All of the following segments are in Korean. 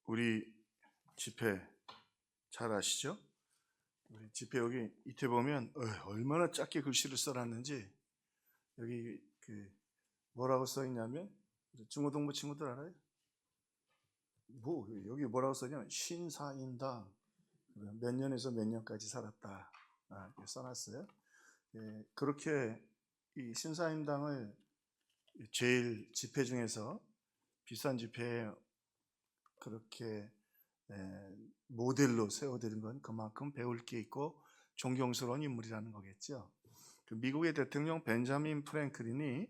우리 집회 잘 아시죠? 우리 집회 여기 이태 보면 얼마나 작게 글씨를 써놨는지 여기 뭐라고 써 있냐면 중고등부 친구들 알아요? 여기 뭐라고 써냐면 신사임당 몇 년에서 몇 년까지 살았다 이렇게 써놨어요. 그렇게 이 신사임당을 제일 집회 중에서 비싼 집회에 그렇게 모델로 세워드린 건 그만큼 배울 게 있고 존경스러운 인물이라는 거겠죠. 미국의 대통령 벤자민 프랭클린이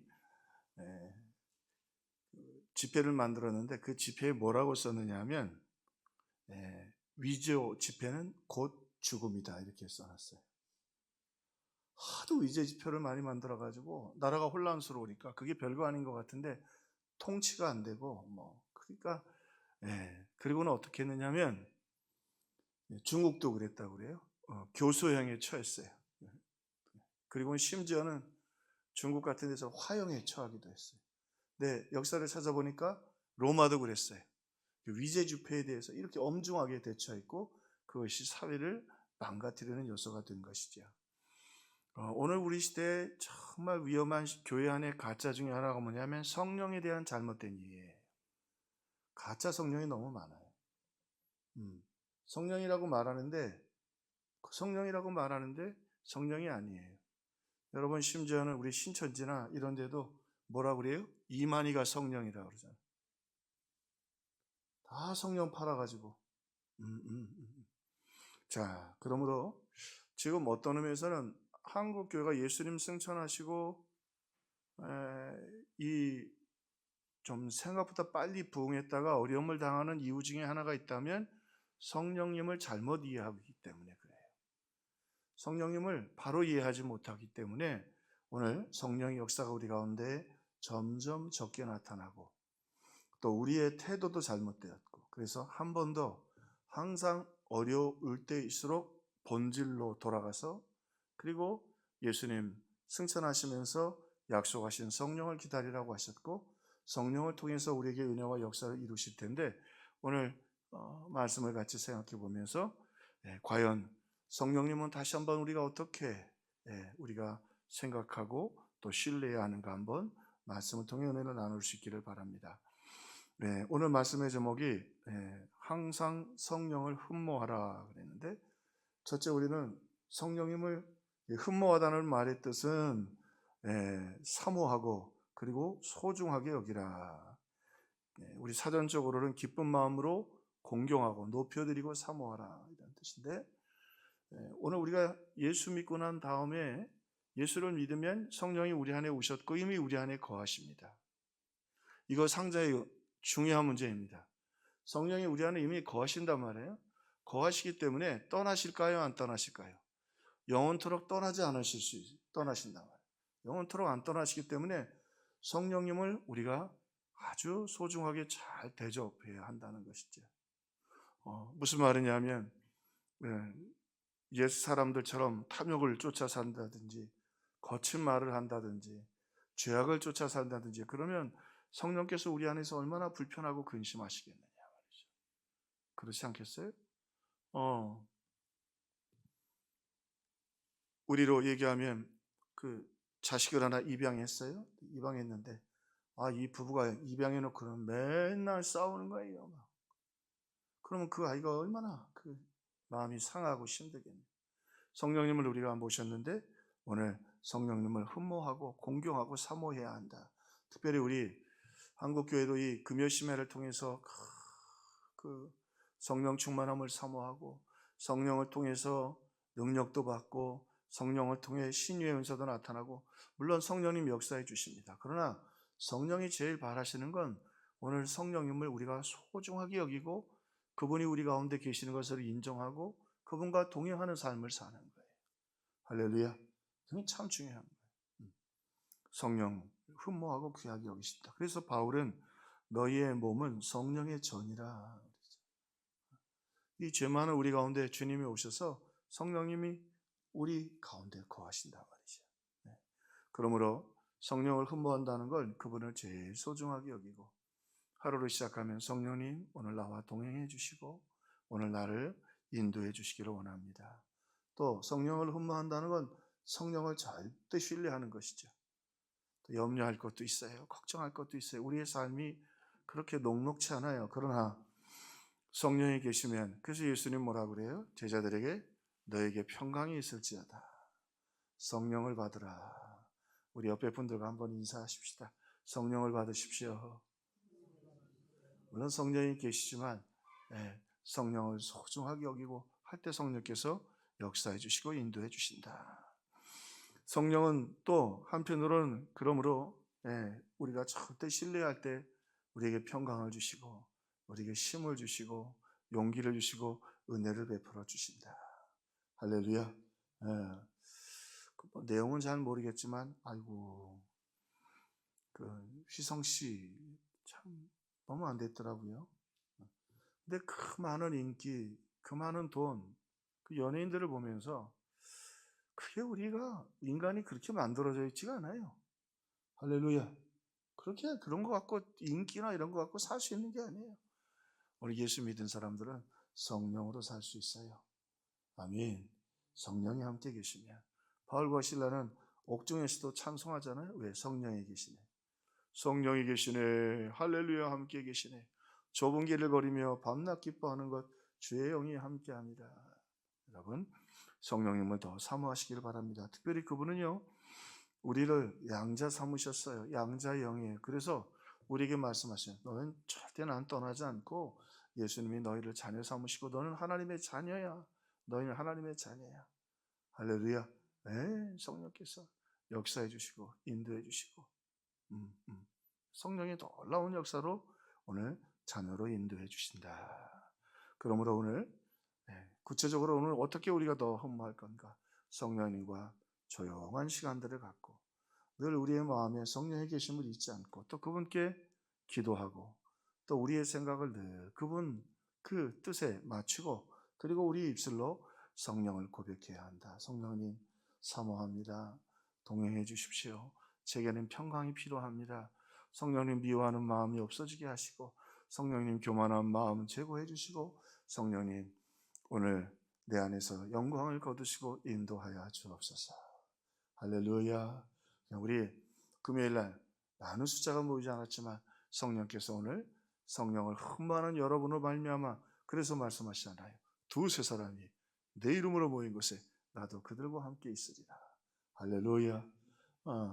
지폐를 만들었는데 그 지폐에 뭐라고 썼느냐 하면 위조 지폐는 곧 죽음이다 이렇게 써놨어요. 하도 위조 지폐를 많이 만들어가지고 나라가 혼란스러우니까 그게 별거 아닌 것 같은데 통치가 안 되고 그러니까 그리고는 어떻게 했느냐면 중국도 그랬다고 그래요. 교수형에 처했어요. 그리고 심지어는 중국 같은 데서 화형에 처하기도 했어요. 근데 역사를 찾아보니까 로마도 그랬어요. 위제 주폐에 대해서 이렇게 엄중하게 대처했고 그것이 사회를 망가뜨리는 요소가 된 것이죠. 오늘 우리 시대에 정말 위험한 교회 안의 가짜 중에 하나가 뭐냐면 성령에 대한 잘못된 이해예요. 가짜 성령이 너무 많아요. 성령이라고 말하는데 성령이 아니에요. 여러분 심지어는 우리 신천지나 이런 데도 뭐라 그래요? 이만희가 성령이라고 그러잖아요. 다 성령 팔아가지고 자, 그러므로 지금 어떤 의미에서는 한국 교회가 예수님 승천하시고 이 좀 생각보다 빨리 부흥했다가 어려움을 당하는 이유 중에 하나가 있다면 성령님을 잘못 이해하기 때문에 그래요. 성령님을 바로 이해하지 못하기 때문에 오늘 성령의 역사가 우리 가운데 점점 적게 나타나고 또 우리의 태도도 잘못되었고 그래서 한 번 더 항상 어려울 때일수록 본질로 돌아가서 그리고 예수님 승천하시면서 약속하신 성령을 기다리라고 하셨고 성령을 통해서 우리에게 은혜와 역사를 이루실 텐데 오늘 말씀을 같이 생각해 보면서 과연 성령님은 다시 한번 우리가 어떻게 우리가 생각하고 또 신뢰해야 하는가 한번 말씀을 통해 은혜를 나눌 수 있기를 바랍니다. 오늘 말씀의 제목이 항상 성령을 흠모하라 그랬는데 첫째 우리는 성령님을 흠모하다는 말의 뜻은 사모하고 그리고 소중하게 여기라. 우리 사전적으로는 기쁜 마음으로 공경하고 높여드리고 사모하라 이런 뜻인데 오늘 우리가 예수 믿고 난 다음에 예수를 믿으면 성령이 우리 안에 오셨고 이미 우리 안에 거하십니다. 이거 상당히 중요한 문제입니다. 성령이 우리 안에 이미 거하신단 말이에요. 거하시기 때문에 떠나실까요? 안 떠나실까요? 영원토록 떠나지 않으실 수 떠나신단 말이에요. 영원토록 안 떠나시기 때문에 성령님을 우리가 아주 소중하게 잘 대접해야 한다는 것이죠. 무슨 말이냐면 옛 사람들처럼 탐욕을 쫓아 산다든지 거친 말을 한다든지 죄악을 쫓아 산다든지 그러면 성령께서 우리 안에서 얼마나 불편하고 근심하시겠느냐 말이죠. 그렇지 않겠어요? 우리로 얘기하면 자식을 하나 입양했어요. 입양했는데 이 부부가 입양해놓고는 맨날 싸우는 거예요. 그러면 그 아이가 얼마나 마음이 상하고 힘들겠네요. 성령님을 우리가 모셨는데 오늘 성령님을 흠모하고 공경하고 사모해야 한다. 특별히 우리 한국교회도 이 금요심회를 통해서 성령 충만함을 사모하고 성령을 통해서 능력도 받고 성령을 통해 신유의 은사도 나타나고 물론 성령님 역사해 주십니다. 그러나 성령이 제일 바라시는 건 오늘 성령님을 우리가 소중하게 여기고 그분이 우리 가운데 계시는 것을 인정하고 그분과 동행하는 삶을 사는 거예요. 할렐루야. 그게 참 중요한 거예요. 성령 흠모하고 귀하게 여기신다. 그래서 바울은 너희의 몸은 성령의 전이라. 이 죄 많은 우리 가운데 주님이 오셔서 성령님이 우리 가운데 거하신다 말이죠. 그러므로 성령을 흠모한다는 건 그분을 제일 소중하게 여기고 하루를 시작하면 성령님 오늘 나와 동행해 주시고 오늘 나를 인도해 주시기를 원합니다. 또 성령을 흠모한다는 건 성령을 절대 신뢰하는 것이죠. 또 염려할 것도 있어요. 걱정할 것도 있어요. 우리의 삶이 그렇게 녹록치 않아요. 그러나 성령이 계시면, 그래서 예수님 뭐라 그래요? 제자들에게 너에게 평강이 있을지어다. 성령을 받으라. 우리 옆에 분들과 한번 인사하십시다. 성령을 받으십시오. 물론 성령이 계시지만 성령을 소중하게 여기고 할 때 성령께서 역사해 주시고 인도해 주신다. 성령은 또 한편으로는 그러므로 우리가 절대 신뢰할 때 우리에게 평강을 주시고 우리에게 힘을 주시고 용기를 주시고 은혜를 베풀어 주신다. 할렐루야. 내용은 잘 모르겠지만 아이고 그 휘성 씨 참 너무 안 됐더라고요. 근데 그 많은 인기, 그 많은 돈, 그 연예인들을 보면서 그게 우리가 인간이 그렇게 만들어져 있지가 않아요. 할렐루야. 그렇게 그런 거 갖고 인기나 이런 거 갖고 살 수 있는 게 아니에요. 우리 예수 믿은 사람들은 성령으로 살 수 있어요. 아멘. 성령이 함께 계시면 바울과 실라는 옥중에서도 찬송하잖아요. 왜? 성령이 계시네. 성령이 계시네. 할렐루야. 함께 계시네. 좁은 길을 걸으며 밤낮 기뻐하는 것 주의 영이 함께합니다. 여러분 성령님을 더 사모하시길 바랍니다. 특별히 그분은요 우리를 양자 삼으셨어요. 양자의 영이에요. 그래서 우리에게 말씀하셔요. 너는 절대 난 떠나지 않고 예수님이 너희를 자녀 삼으시고 너는 하나님의 자녀야. 너희는 하나님의 자녀야. 할렐루야. 성령께서 역사해 주시고 인도해 주시고 성령의 놀라운 역사로 오늘 자녀로 인도해 주신다. 그러므로 오늘 구체적으로 오늘 어떻게 우리가 더 흠모할 건가? 성령님과 조용한 시간들을 갖고 늘 우리의 마음에 성령의 계심을 잊지 않고 또 그분께 기도하고 또 우리의 생각을 늘 그분 그 뜻에 맞추고 그리고 우리 입술로 성령을 고백해야 한다. 성령님 사모합니다. 동행해 주십시오. 제게는 평강이 필요합니다. 성령님 미워하는 마음이 없어지게 하시고 성령님 교만한 마음 제거해 주시고 성령님 오늘 내 안에서 영광을 거두시고 인도하여 주옵소서. 할렐루야. 우리 금요일날 많은 숫자가 모이지 않았지만 성령께서 오늘 성령을 흠모하는 여러분으로 말미암아 그래서 말씀하시잖아요. 두세 사람이 내 이름으로 모인 곳에 나도 그들과 함께 있으리라. 할렐루야.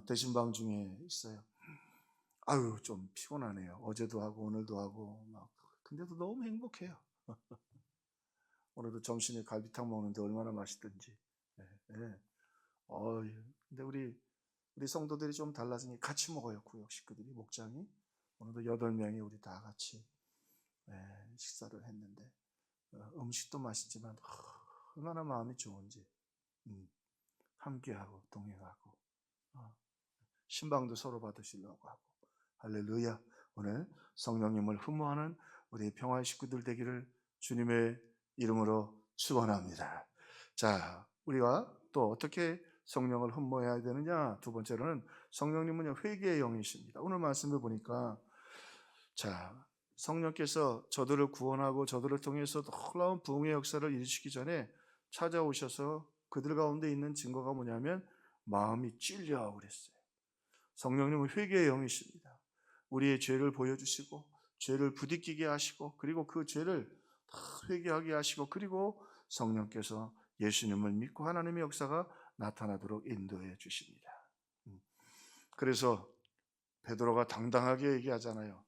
대신방 중에 있어요. 아유 좀 피곤하네요. 어제도 하고 오늘도 하고 막 근데도 너무 행복해요. 오늘도 점심에 갈비탕 먹는데 얼마나 맛있던지. 근데 우리 성도들이 좀 달라지니 같이 먹어요. 구역 식구들이 목장이 오늘도 8명이 우리 다 같이 식사를 했는데 음식도 맛있지만 얼마나 마음이 좋은지 함께하고 동행하고 신방도 서로 받으시려고 하고 할렐루야. 오늘 성령님을 흠모하는 우리 평화의 식구들 되기를 주님의 이름으로 축원합니다. 자, 우리가 또 어떻게 성령을 흠모해야 되느냐? 두 번째로는 성령님은 회개의 영이십니다. 오늘 말씀을 보니까 자, 성령께서 저들을 구원하고 저들을 통해서 놀라운 부흥의 역사를 이루시기 전에 찾아오셔서 그들 가운데 있는 증거가 뭐냐면 마음이 찔려 그랬어요. 성령님은 회개의 영이십니다. 우리의 죄를 보여주시고 죄를 부딪히게 하시고 그리고 그 죄를 다 회개하게 하시고 그리고 성령께서 예수님을 믿고 하나님의 역사가 나타나도록 인도해 주십니다. 그래서 베드로가 당당하게 얘기하잖아요.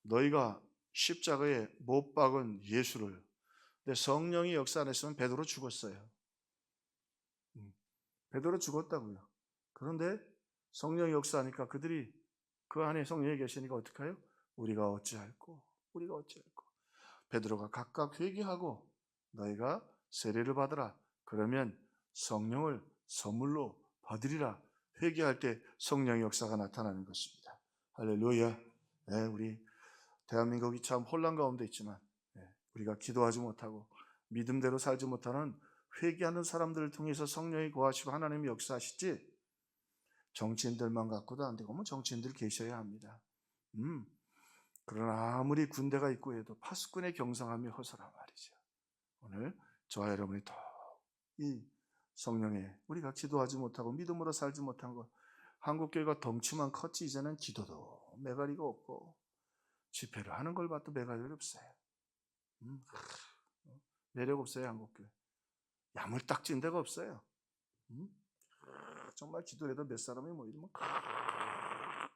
너희가 십자가에 못 박은 예수를 근데 성령이 역사 안 했으면 베드로 죽었어요. 베드로 죽었다고요. 그런데 성령이 역사하니까 그들이 그 안에 성령이 계시니까 어떡해요? 우리가 어찌할꼬 베드로가 각각 회개하고 너희가 세례를 받으라. 그러면 성령을 선물로 받으리라. 회개할 때 성령의 역사가 나타나는 것입니다. 할렐루야. 우리 대한민국이 참 혼란 가운데 있지만 우리가 기도하지 못하고 믿음대로 살지 못하는 회개하는 사람들을 통해서 성령이 거하시고 하나님이 역사하시지 정치인들만 갖고도 안 되고 정치인들 계셔야 합니다. 그러나 아무리 군대가 있고 해도 파수꾼의 경성함이 허술한 말이죠. 오늘 저와 여러분이 더 이 성령에 우리가 기도하지 못하고 믿음으로 살지 못한 것, 한국교회가 덩치만 컸지 이제는 기도도 매가리가 없고 집회를 하는 걸 봐도 매가리가 없어요. 매력 없어요. 한국교회 야물딱진 데가 없어요. 정말 기도를 해도 몇 사람이 모이면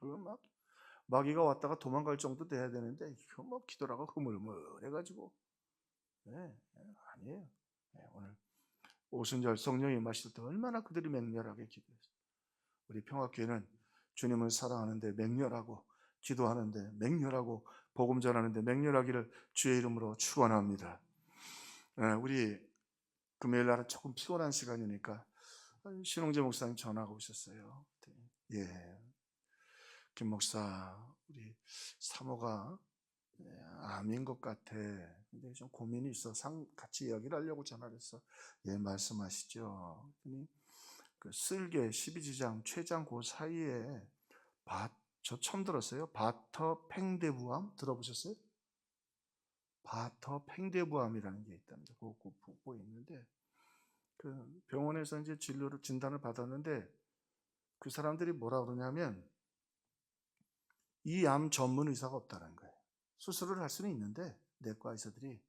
막 마귀가 왔다가 도망갈 정도 돼야 되는데 이거 뭐 기도라고 흐물흐물해가지고 아니에요. 오늘 오순절 성령이 임하실 때 얼마나 그들이 맹렬하게 기도했어요. 우리 평화교회는 주님을 사랑하는데 맹렬하고 기도하는데 맹렬하고 복음 전하는데 맹렬하기를 주의 이름으로 축원합니다. 우리 금요일 날은 조금 피곤한 시간이니까 신홍재 목사님 전화가 오셨어요. 예, 김 목사 우리 사모가 암인 것 같아. 근데 좀 고민이 있어. 같이 이야기를 하려고 전화를 했어. 예, 말씀하시죠. 그 쓸개 12지장 최장 그 사이에 저 처음 들었어요. 바터 팽대부암 들어보셨어요? 바터 팽대부암이라는 게 있답니다. 그거 있는데 그 병원에서 이제 진단을 받았는데 그 사람들이 뭐라 그러냐면 이 암 전문 의사가 없다는 거예요. 수술을 할 수는 있는데 내과 의사들이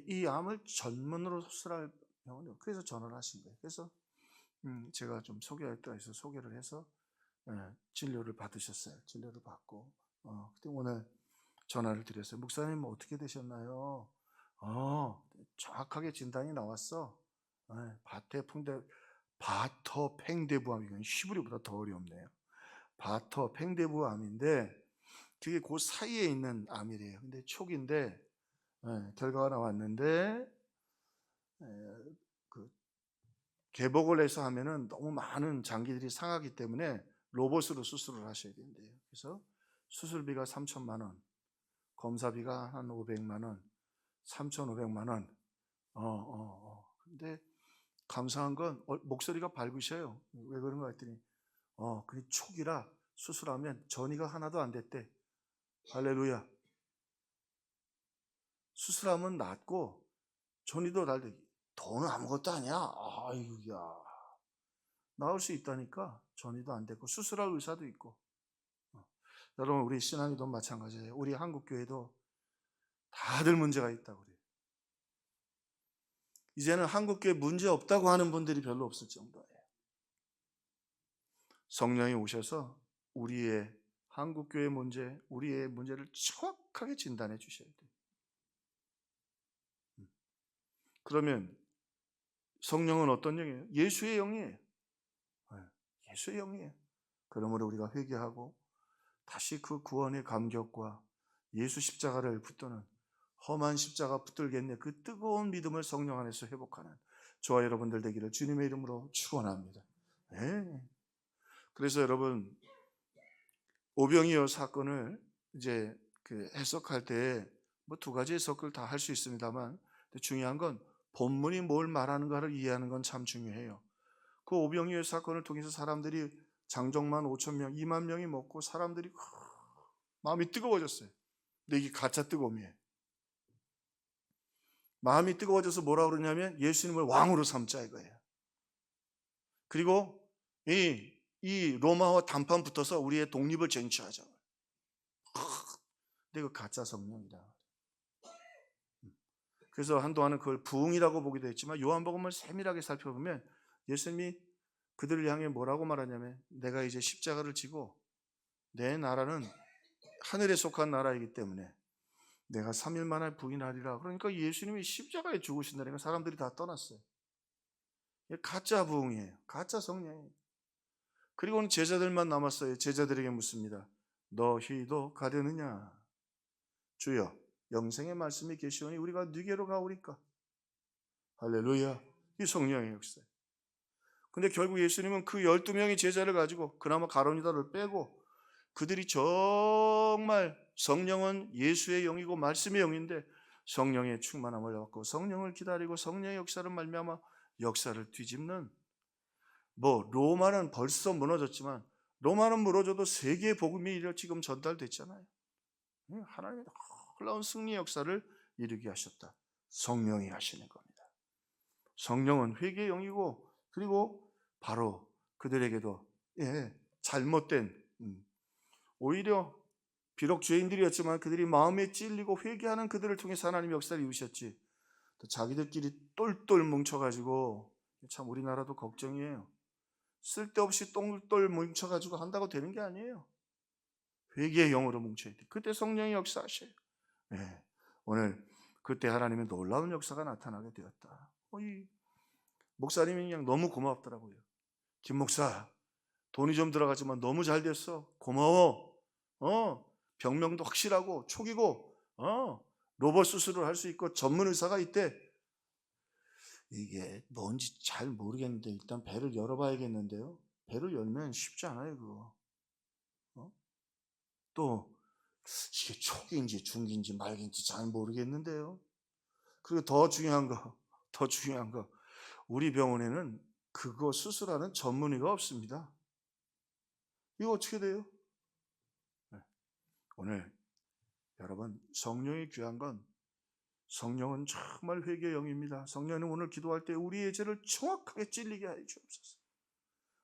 이 암을 전문으로 수술할 병원이요. 그래서 전화를 하신 거예요. 그래서 제가 좀 소개할까 해서 소개를 해서 진료를 받으셨어요. 진료를 받고 그때 오늘 전화를 드렸어요. 목사님 어떻게 되셨나요? 정확하게 진단이 나왔어. 바터 팽대부암. 이건 히브리보다 더 어렵네요. 바터 팽대부암인데 그게 그 사이에 있는 암이래요. 근데 초기인데 결과가 나왔는데 그 개복을 해서 하면은 너무 많은 장기들이 상하기 때문에 로봇으로 수술을 하셔야 된대요. 그래서 수술비가 3천만 원, 검사비가 한 500만 원, 3,500만 원. 근데 감사한 건 목소리가 밝으셔요. 왜 그런가 했더니 그 초기라 수술하면 전이가 하나도 안 됐대. 할렐루야. 수술하면 낫고 전이도 날 돼. 돈은 아무것도 아니야. 아이고야. 나올 수 있다니까. 전이도 안 됐고 수술할 의사도 있고. 여러분 우리 신앙이도 마찬가지예요. 우리 한국교회도 다들 문제가 있다고 그래요. 이제는 한국교회 문제 없다고 하는 분들이 별로 없을 정도예요. 성령이 오셔서 우리의 한국교회 문제, 우리의 문제를 정확하게 진단해 주셔야 돼요. 그러면 성령은 어떤 영이에요? 예수의 영이에요. 예수의 영이에요. 그러므로 우리가 회개하고 다시 그 구원의 감격과 예수 십자가를 붙드는 험한 십자가 붙들겠네 그 뜨거운 믿음을 성령 안에서 회복하는 저와 여러분들 되기를 주님의 이름으로 축원합니다. 그래서 여러분 오병이어 사건을 이제 그 해석할 때 뭐 두 가지 해석을 다 할 수 있습니다만 중요한 건 본문이 뭘 말하는가를 이해하는 건 참 중요해요. 그 오병이어 사건을 통해서 사람들이 장정만 5,000명, 2만 명이 먹고 사람들이 마음이 뜨거워졌어요. 근데 이게 가짜 뜨거움이에요. 마음이 뜨거워져서 뭐라 그러냐면 예수님을 왕으로 삼자 이거예요. 그리고 이 로마와 단판 붙어서 우리의 독립을 쟁취하자. 근데 이거 가짜 성령이다. 그래서 한동안은 그걸 부흥이라고 보기도 했지만 요한복음을 세밀하게 살펴보면 예수님이 그들을 향해 뭐라고 말하냐면 내가 이제 십자가를 지고 내 나라는 하늘에 속한 나라이기 때문에 내가 3일 만에 부인하리라. 그러니까 예수님이 십자가에 죽으신다니까 사람들이 다 떠났어요. 가짜 부흥이에요. 가짜 성령이에요. 그리고는 제자들만 남았어요. 제자들에게 묻습니다. 너희도 가려느냐? 주여 영생의 말씀이 계시오니 우리가 누게로 가오리까? 할렐루야. 이 성령의 역사예요. 근데 결국 예수님은 그 12명의 제자를 가지고 그나마 가론유다를 빼고 그들이 정말 성령은 예수의 영이고 말씀의 영인데 성령의 충만함을 받고 성령을 기다리고 성령의 역사를 말미암아 역사를 뒤집는 로마는 벌써 무너졌지만 로마는 무너져도 세계의 복음이 지금 전달됐잖아요. 하나님의 놀라운 승리의 역사를 이루게 하셨다. 성령이 하시는 겁니다. 성령은 회개의 영이고, 그리고 바로 그들에게도 잘못된, 오히려 비록 죄인들이었지만 그들이 마음에 찔리고 회개하는 그들을 통해서 하나님의 역사를 이루셨지, 또 자기들끼리 똘똘 뭉쳐가지고, 참 우리나라도 걱정이에요. 쓸데없이 똘똘 뭉쳐가지고 한다고 되는 게 아니에요. 회개의 영으로 뭉쳐야 돼. 그때 성령이 역사하셔요. 오늘 그때 하나님의 놀라운 역사가 나타나게 되었다. 이 목사님이 그냥 너무 고맙더라고요. 김 목사, 돈이 좀 들어가지만 너무 잘 됐어. 고마워. 병명도 확실하고 초기고, 로봇 수술을 할 수 있고 전문 의사가 있대. 이게 뭔지 잘 모르겠는데 일단 배를 열어봐야겠는데요. 배를 열면 쉽지 않아요, 그거. 또 이게 초기인지 중기인지 말기인지 잘 모르겠는데요. 그리고 더 중요한 거, 우리 병원에는 그거 수술하는 전문의가 없습니다. 이거 어떻게 돼요? 오늘 여러분, 성령이 귀한 건, 성령은 정말 회개의 영입니다. 성령은 오늘 기도할 때 우리의 죄를 정확하게 찔리게 하여 주옵소서.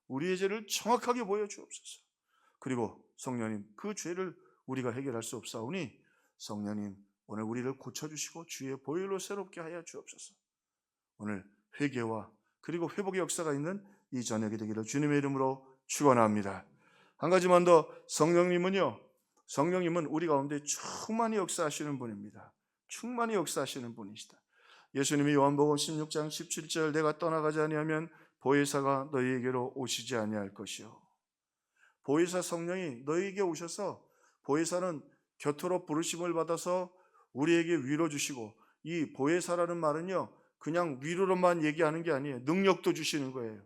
우리의 죄를 정확하게 보여주옵소서. 그리고 성령님, 그 죄를 우리가 해결할 수 없사오니 성령님 오늘 우리를 고쳐주시고 주의 보혈로 새롭게 하여 주옵소서. 오늘 회개와 그리고 회복의 역사가 있는 이 저녁이 되기를 주님의 이름으로 축원합니다. 한 가지만 더, 성령님은 우리 가운데 충만히 역사하시는 분입니다. 충만히 역사하시는 분이시다. 예수님이 요한복음 16장 17절 내가 떠나가지 아니하면 보혜사가 너희에게로 오시지 아니할 것이요. 보혜사 성령이 너희에게 오셔서, 보혜사는 곁으로 부르심을 받아서 우리에게 위로 주시고, 이 보혜사라는 말은요 그냥 위로로만 얘기하는 게 아니에요. 능력도 주시는 거예요.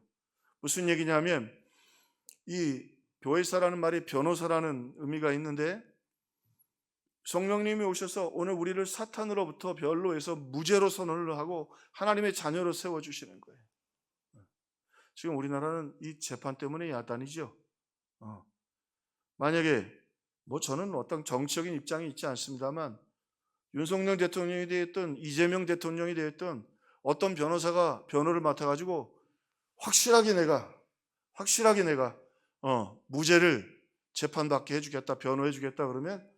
무슨 얘기냐면, 이 보혜사라는 말이 변호사라는 의미가 있는데, 성령님이 오셔서 오늘 우리를 사탄으로부터 변로해서 무죄로 선언을 하고 하나님의 자녀로 세워주시는 거예요. 지금 우리나라는 이 재판 때문에 야단이죠. 만약에 저는 어떤 정치적인 입장이 있지 않습니다만, 윤석열 대통령이 되었든 이재명 대통령이 되었든 어떤 변호사가 변호를 맡아가지고 확실하게 내가 무죄를 재판받게 해주겠다, 변호해주겠다 그러면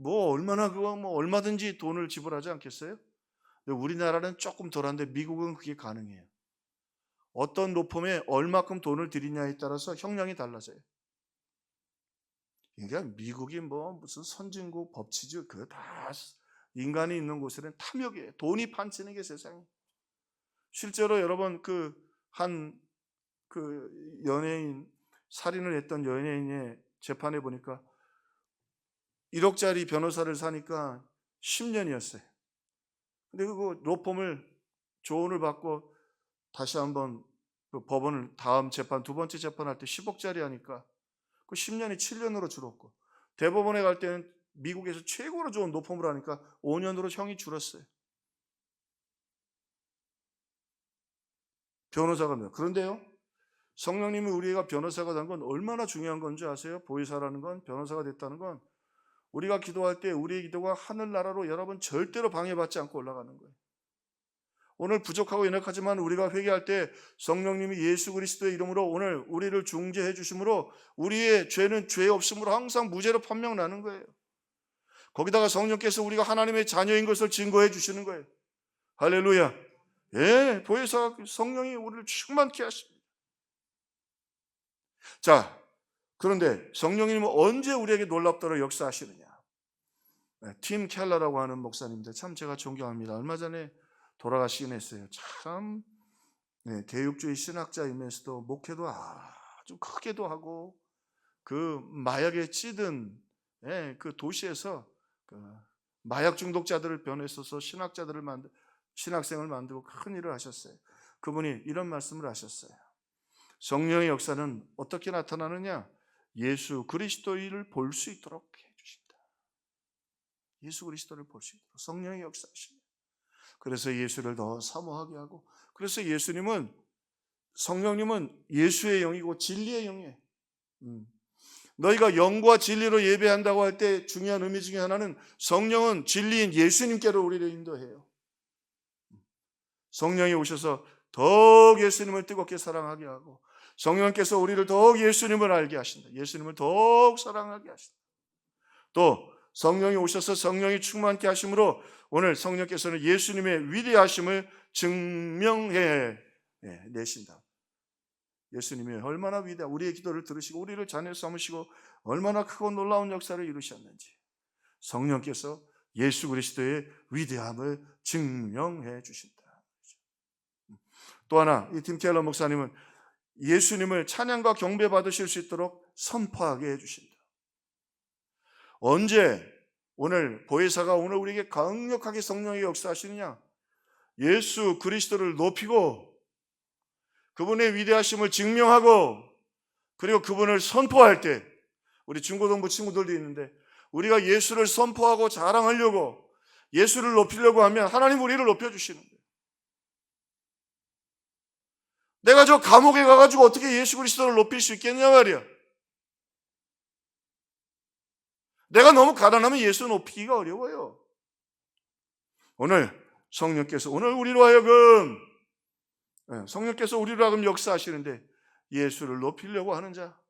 얼마든지 돈을 지불하지 않겠어요? 근데 우리나라는 조금 덜한데 미국은 그게 가능해요. 어떤 로펌에 얼마큼 돈을 들이냐에 따라서 형량이 달라져요. 그러니까 미국이 무슨 선진국 법치주, 그거 다 인간이 있는 곳에는 탐욕이에요. 돈이 판치는 게 세상에. 실제로 여러분, 연예인, 살인을 했던 연예인의 재판에 보니까 1억짜리 변호사를 사니까 10년이었어요. 근데 그 로펌을 조언을 받고 다시 한번 그 법원을 다음 재판, 두 번째 재판할 때 10억짜리 하니까 그 10년이 7년으로 줄었고, 대법원에 갈 때는 미국에서 최고로 좋은 로펌을 하니까 5년으로 형이 줄었어요. 변호사가. 그런데요, 성령님이 우리가 변호사가 된 건 얼마나 중요한 건지 아세요? 보혜사라는 건, 변호사가 됐다는 건, 우리가 기도할 때 우리의 기도가 하늘나라로 여러분 절대로 방해받지 않고 올라가는 거예요. 오늘 부족하고 연약하지만 우리가 회개할 때 성령님이 예수 그리스도의 이름으로 오늘 우리를 중재해 주심으로 우리의 죄는 죄 없음으로 항상 무죄로 판명나는 거예요. 거기다가 성령께서 우리가 하나님의 자녀인 것을 증거해 주시는 거예요. 할렐루야. 보혜사 성령이 우리를 충만케 하십니다. 자, 그런데 성령님은 언제 우리에게 놀랍도록 역사하시느냐? 팀 켈러라고 하는 목사님인데 참 제가 존경합니다. 얼마 전에 돌아가시긴 했어요. 참 개육주의 신학자이면서도 목회도 아주 크게도 하고, 그 마약에 찌든 그 도시에서 그 마약 중독자들을 변호해서 신학생을 만들고 큰 일을 하셨어요. 그분이 이런 말씀을 하셨어요. 성령의 역사는 어떻게 나타나느냐? 예수 그리스도를 볼 수 있도록 해주신다. 예수 그리스도를 볼 수 있도록 성령의 역사하십니다. 그래서 예수를 더 사모하게 하고, 그래서 성령님은 예수의 영이고 진리의 영이에요. 너희가 영과 진리로 예배한다고 할 때 중요한 의미 중에 하나는 성령은 진리인 예수님께로 우리를 인도해요. 성령이 오셔서 더욱 예수님을 뜨겁게 사랑하게 하고 성령께서 우리를 더욱 예수님을 알게 하신다. 예수님을 더욱 사랑하게 하신다. 또 성령이 오셔서 성령이 충만케 하심으로 오늘 성령께서는 예수님의 위대하심을 증명해 내신다. 예수님이 얼마나 위대한 우리의 기도를 들으시고 우리를 자녀 삼으시고 얼마나 크고 놀라운 역사를 이루셨는지 성령께서 예수 그리스도의 위대함을 증명해 주신다. 또 하나, 이 팀 켈러 목사님은 예수님을 찬양과 경배 받으실 수 있도록 선포하게 해주신다. 언제 오늘 보혜사가 오늘 우리에게 강력하게 성령의 역사하시느냐? 예수 그리스도를 높이고 그분의 위대하심을 증명하고 그리고 그분을 선포할 때, 우리 중고등부 친구들도 있는데 우리가 예수를 선포하고 자랑하려고 예수를 높이려고 하면 하나님 우리를 높여주시는 거예요. 내가 저 감옥에 가가지고 어떻게 예수 그리스도를 높일 수 있겠냐 말이야. 내가 너무 가난하면 예수 높이기가 어려워요. 오늘 성령께서 오늘 우리로 하여금 역사하시는데 예수를 높이려고 하는 자,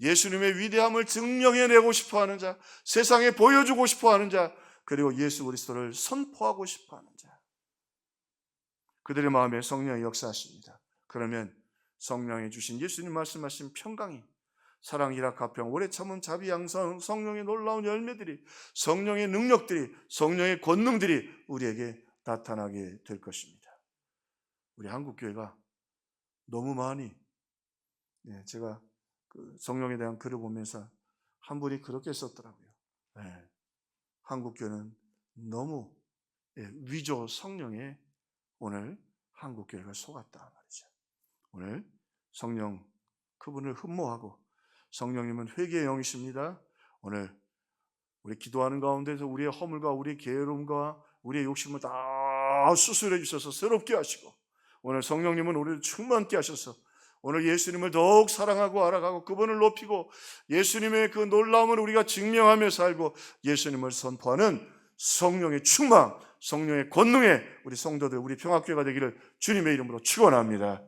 예수님의 위대함을 증명해내고 싶어하는 자, 세상에 보여주고 싶어하는 자, 그리고 예수 그리스도를 선포하고 싶어하는 자, 그들의 마음에 성령이 역사하십니다. 그러면 성령이 주신 예수님 말씀하신 평강이, 사랑, 희락, 화평, 오래 참은 자비, 양선, 성령의 놀라운 열매들이, 성령의 능력들이, 성령의 권능들이 우리에게 나타나게 될 것입니다. 우리 한국교회가 너무 많이, 제가 그 성령에 대한 글을 보면서 한 분이 그렇게 썼더라고요. 한국교회는 너무 위조 성령에 오늘 한국교회가 속았다 말이죠. 오늘 성령 그분을 흠모하고, 성령님은 회개의 영이십니다. 오늘 우리 기도하는 가운데서 우리의 허물과 우리의 게으름과 우리의 욕심을 다 수술해 주셔서 새롭게 하시고, 오늘 성령님은 우리를 충만케 하셔서 오늘 예수님을 더욱 사랑하고 알아가고 그분을 높이고 예수님의 그 놀라움을 우리가 증명하며 살고 예수님을 선포하는 성령의 충만, 성령의 권능에 우리 성도들, 우리 평화교회가 되기를 주님의 이름으로 축원합니다.